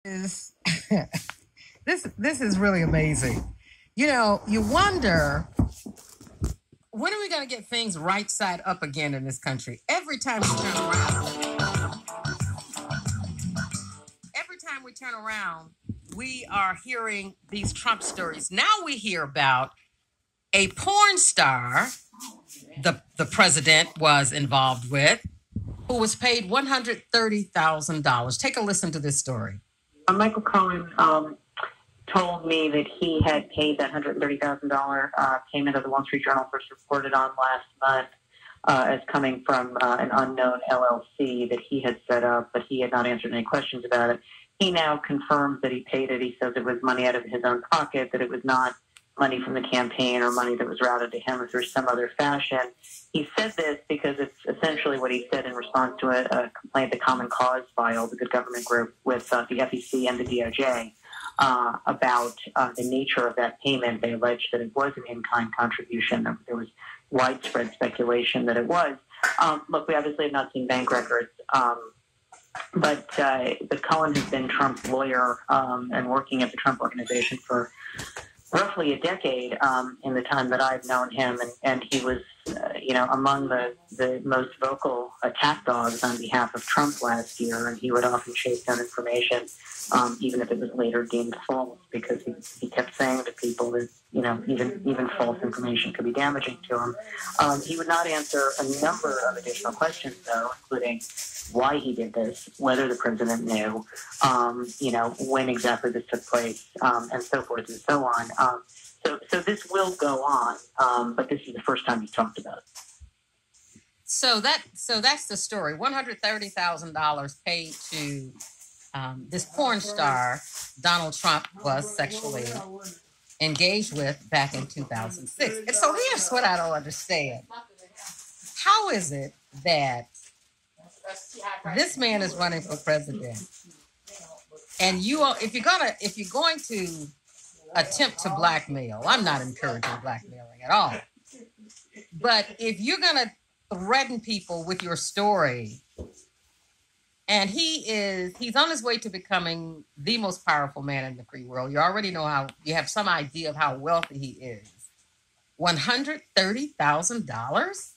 Is this is really amazing. You wonder when are we going to get things right side up again in this country? Every time we turn around, we are hearing these Trump stories. Now we hear about a porn star the president was involved with who was paid $130,000. Take a listen to this story. Michael Cohen told me that he had paid that $130,000 payment that the Wall Street Journal first reported on last month as coming from an unknown LLC that he had set up, but he had not answered any questions about it. He now confirms that he paid it. He says it was money out of his own pocket, that it was not money from the campaign or money that was routed to him through some other fashion. He said this because it's essentially what he said in response to a complaint the Common Cause filed, the good government group, with the FEC and the DOJ about the nature of that payment. They alleged that it was an in-kind contribution. There was widespread speculation that it was. Look, we obviously have not seen bank records, but Cohen has been Trump's lawyer and working at the Trump Organization for roughly a decade in the time that I've known him, and he was, among the most vocal attack dogs on behalf of Trump last year, and he would often chase down information, even if it was later deemed false, because he kept saying to people that, even false information could be damaging to him. He would not answer a number of additional questions, though, including why he did this, whether the president knew, when exactly this took place, and so forth and so on. So this will go on, but this is the first time he's talked about it. So that's the story. $130,000 paid to this porn star Donald Trump was sexually engaged with back in 2006. And so here's what I don't understand. How is it that this man is running for president, and if you're going to attempt to blackmail, I'm not encouraging blackmailing at all, but if you're going to threaten people with your story, and he's on his way to becoming the most powerful man in the free world. You already know how, you have some idea of how wealthy he is. $130,000?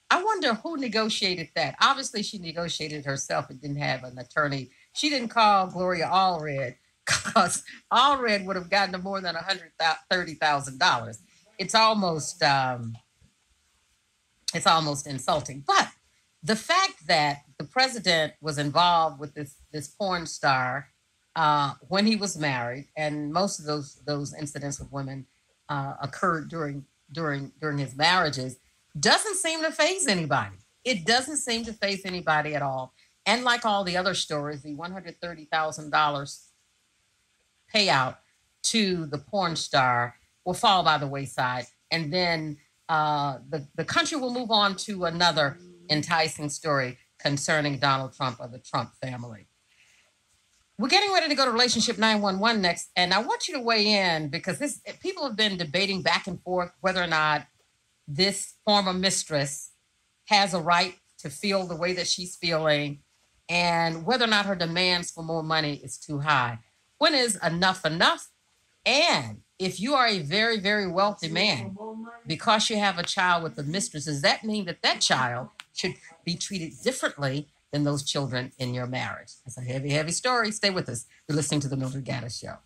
I wonder who negotiated that. Obviously, she negotiated herself and didn't have an attorney. She didn't call Gloria Allred, because Allred would have gotten to more than $130,000. It's almost insulting. But the fact that the president was involved with this porn star when he was married, and most of those incidents with women occurred during his marriages, doesn't seem to faze anybody. It doesn't seem to faze anybody at all. And like all the other stories, the $130,000 payout to the porn star will fall by the wayside, and then the country will move on to another enticing story concerning Donald Trump or the Trump family. We're getting ready to go to Relationship 911 next, and I want you to weigh in, because people have been debating back and forth whether or not this former mistress has a right to feel the way that she's feeling, and whether or not her demands for more money is too high. When is enough enough? And if you are a very, very wealthy man, because you have a child with a mistress, does that mean that child should be treated differently than those children in your marriage? It's a heavy, heavy story. Stay with us. You're listening to The Mildred Gaddis Show.